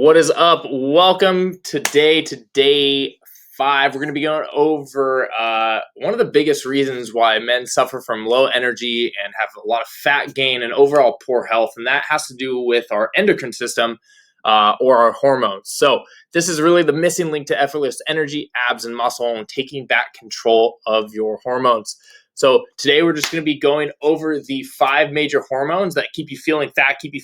What is up? Welcome to day 5. We're going to be going over one of the biggest reasons why men suffer from low energy and have a lot of fat gain and overall poor health, and that has to do with our endocrine system or our hormones. So this is really the missing link to effortless energy, abs, and muscle, and taking back control of your hormones. So today we're just going to be going over the 5 major hormones that keep you feeling fat, keep you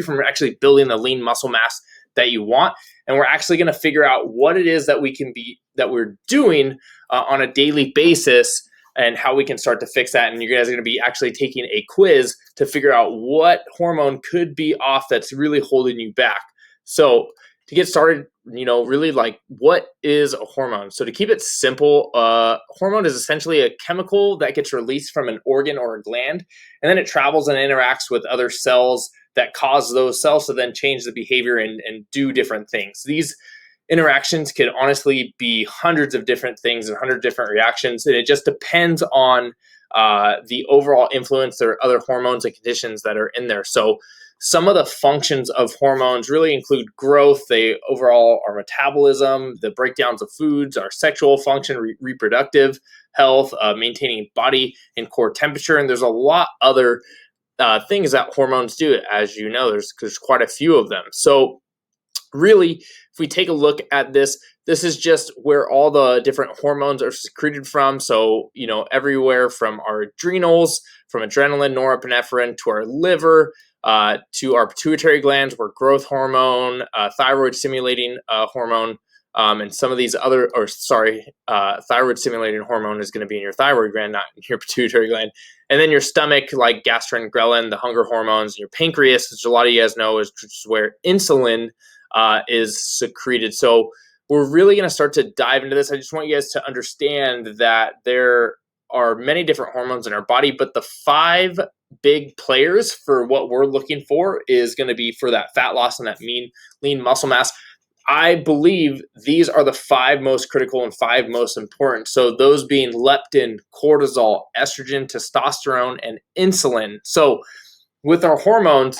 from actually building the lean muscle mass that you want. And we're actually going to figure out what it is that we're doing on a daily basis and how we can start to fix that. And you guys are going to be actually taking a quiz to figure out what hormone could be off that's really holding you back. So to get started, really like what is a hormone? So to keep it simple, hormone is essentially a chemical that gets released from an organ or a gland, and then it travels and interacts with other cells that cause those cells to then change the behavior and do different things. These interactions could honestly be hundreds of different things and 100 different reactions, and it just depends on the overall influence. There are other hormones and conditions that are in there. So some of the functions of hormones really include growth, they overall our metabolism, the breakdowns of foods, our sexual function, reproductive health, maintaining body and core temperature, and there's a lot other things that hormones do. As you know, there's quite a few of them. So really, if we take a look at this is just where all the different hormones are secreted from. So, everywhere from our adrenals, from adrenaline, norepinephrine, to our liver, to our pituitary glands, where growth hormone, thyroid stimulating hormone, and some of these other, thyroid stimulating hormone is going to be in your thyroid gland, not in your pituitary gland. And then your stomach, like gastrin, ghrelin, the hunger hormones, and your pancreas, which a lot of you guys know is where insulin is secreted. So we're really going to start to dive into this. I just want you guys to understand that there are many different hormones in our body, but the 5 big players for what we're looking for is going to be for that fat loss and that lean muscle mass. I believe these are the 5 most critical and 5 most important. So those being leptin, cortisol, estrogen, testosterone, and insulin. So with our hormones,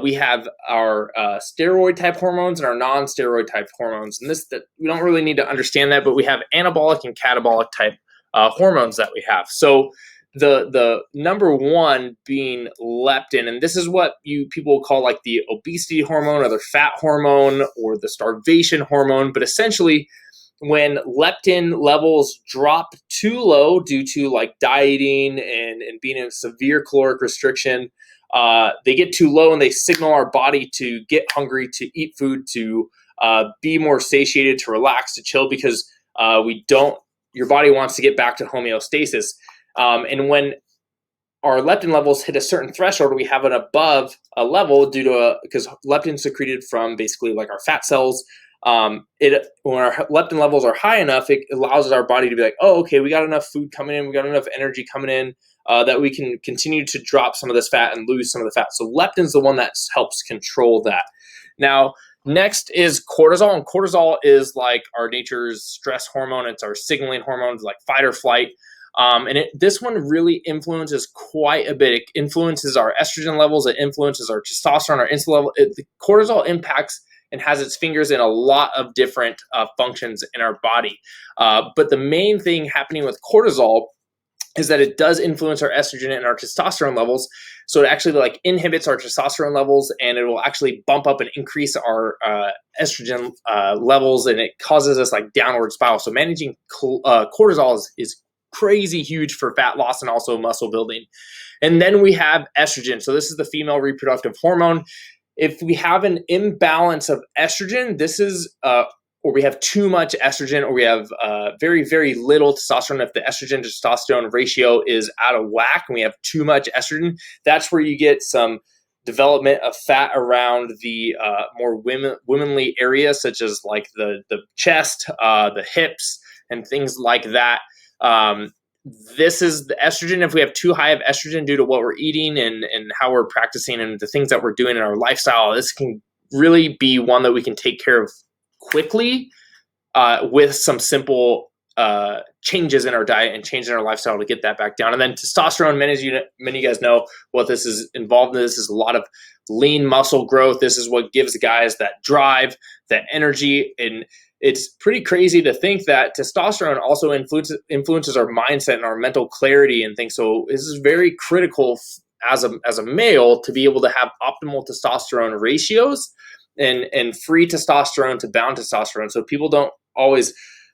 we have our steroid type hormones and our non-steroid type hormones. And that we don't really need to understand that, but we have anabolic and catabolic type hormones that we have. So the number 1 being leptin, and this is what people call like the obesity hormone or the fat hormone or the starvation hormone. But essentially, when leptin levels drop too low due to like dieting and being in severe caloric restriction, they get too low and they signal our body to get hungry, to eat food, to be more satiated, to relax, to chill, because your body wants to get back to homeostasis. And when our leptin levels hit a certain threshold, we have an above a level because leptin is secreted from basically like our fat cells. When our leptin levels are high enough, it allows our body to be like, oh, okay, we got enough food coming in, we got enough energy coming in, that we can continue to drop some of this fat and lose some of the fat. So leptin is the one that helps control that. Now, next is cortisol, and cortisol is like our nature's stress hormone. It's our signaling hormones like fight or flight. This one really influences quite a bit. It influences our estrogen levels. It influences our testosterone, our insulin level. The cortisol impacts and has its fingers in a lot of different functions in our body. But the main thing happening with cortisol is that it does influence our estrogen and our testosterone levels. So it actually like inhibits our testosterone levels, and it will actually bump up and increase our estrogen levels, and it causes us like downward spiral. So managing cortisol is crazy huge for fat loss and also muscle building. And then we have estrogen. So this is the female reproductive hormone. If we have an imbalance of estrogen, this is or we have too much estrogen, or we have very, very little testosterone. If the estrogen to testosterone ratio is out of whack and we have too much estrogen, that's where you get some development of fat around the more womanly areas, such as like the chest, the hips, and things like that. This is the estrogen. If we have too high of estrogen due to what we're eating and how we're practicing and the things that we're doing in our lifestyle, this can really be one that we can take care of quickly with some simple changes in our diet and changes in our lifestyle to get that back down. And then testosterone, many of you guys know what this is involved in. This is a lot of lean muscle growth. This is what gives guys that drive, that energy. And it's pretty crazy to think that testosterone also influences our mindset and our mental clarity and things. So this is very critical as a male to be able to have optimal testosterone ratios and free testosterone to bound testosterone. So people don't always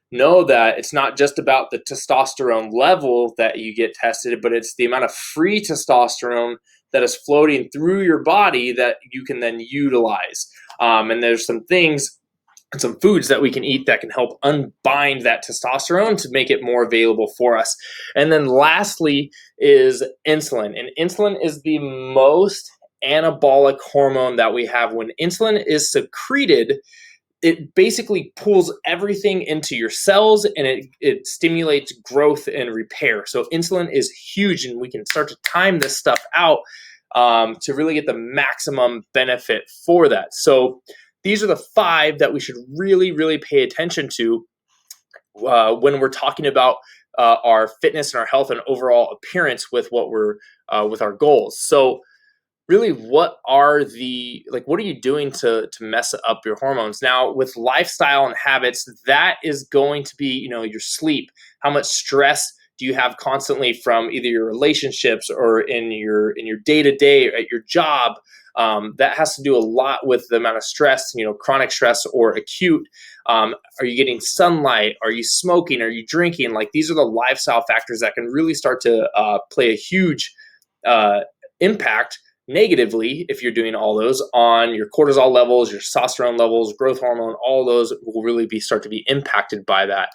know that it's not just about the testosterone level that you get tested, but it's the amount of free testosterone that is floating through your body that you can then utilize. And there's some things and some foods that we can eat that can help unbind that testosterone to make it more available for us. And then lastly is insulin. And insulin is the most anabolic hormone that we have. When insulin is secreted, it basically pulls everything into your cells and it stimulates growth and repair. So insulin is huge, and we can start to time this stuff out to really get the maximum benefit for that. So these are the 5 that we should really, really pay attention to when we're talking about our fitness and our health and overall appearance with what we're with our goals. So really, what are you doing to mess up your hormones? Now, with lifestyle and habits, that is going to be, your sleep. How much stress do you have constantly from either your relationships or in your day-to-day at your job? That has to do a lot with the amount of stress, chronic stress or acute. Are you getting sunlight? Are you smoking? Are you drinking? These are the lifestyle factors that can really start to play a huge impact negatively, if you're doing all those, on your cortisol levels, your testosterone levels, growth hormone. All those will really start to be impacted by that.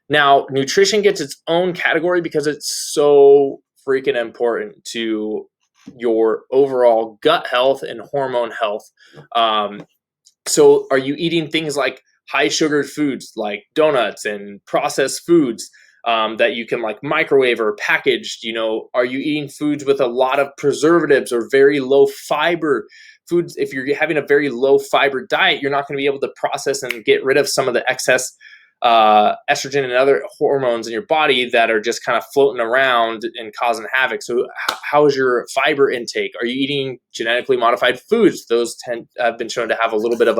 Now, nutrition gets its own category because it's so freaking important to your overall gut health and hormone health. So are you eating things like high sugar foods like donuts and processed foods that you can microwave or packaged? Are you eating foods with a lot of preservatives or very low fiber foods? If you're having a very low fiber diet, you're not going to be able to process and get rid of some of the excess estrogen and other hormones in your body that are just kind of floating around and causing havoc. So how is your fiber intake? Are you eating genetically modified foods? Those have been shown to have a little bit of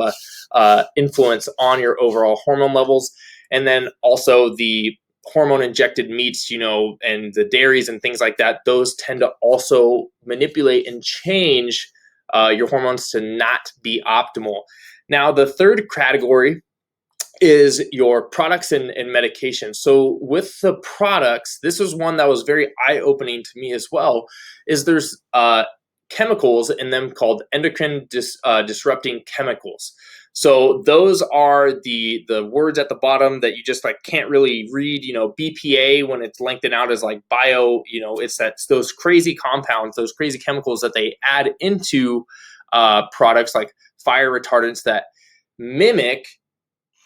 a influence on your overall hormone levels. And then also the hormone injected meats, and the dairies and things like that, those tend to also manipulate and change your hormones to not be optimal. Now, the third category is your products and medications. So with the products, this is one that was very eye-opening to me as well, is there's chemicals in them called endocrine disrupting chemicals. So those are the words at the bottom that you just can't really read. BPA, when it's lengthened out as bio, it's those crazy compounds, those crazy chemicals that they add into products like fire retardants that mimic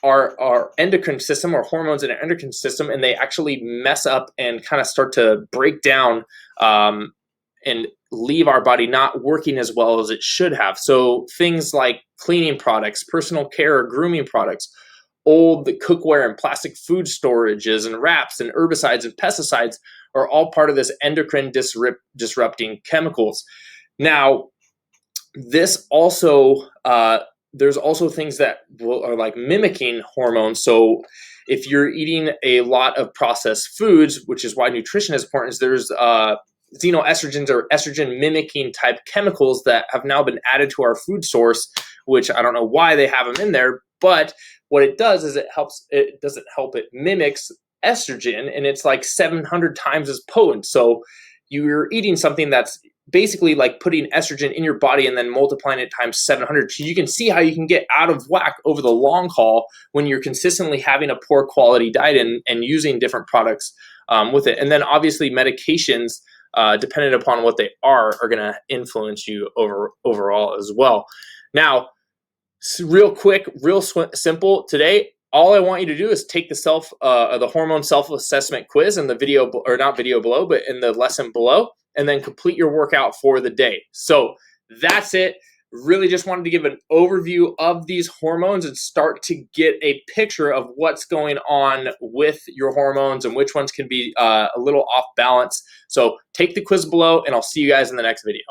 our endocrine system or hormones in our endocrine system, and they actually mess up and kind of start to break down and leave our body not working as well as it should have. So things like cleaning products, personal care or grooming products, old cookware and plastic food storages and wraps and herbicides and pesticides are all part of this endocrine disrupting chemicals. Now, this also there's also things that are mimicking hormones. So if you're eating a lot of processed foods, which is why nutrition is important, is there's xenoestrogens or estrogen mimicking type chemicals that have now been added to our food source, which I don't know why they have them in there, but what it does is it mimics estrogen, and it's 700 times as potent. So you're eating something that's basically putting estrogen in your body and then multiplying it times 700. So you can see how you can get out of whack over the long haul when you're consistently having a poor quality diet and using different products with it. And then obviously medications, depending upon what they are going to influence you overall as well. Now, real quick, real simple today, all I want you to do is take the hormone self-assessment quiz in the video, or not video below, but in the lesson below, and then complete your workout for the day. So that's it. Really just wanted to give an overview of these hormones and start to get a picture of what's going on with your hormones and which ones can be a little off balance. So take the quiz below, and I'll see you guys in the next video.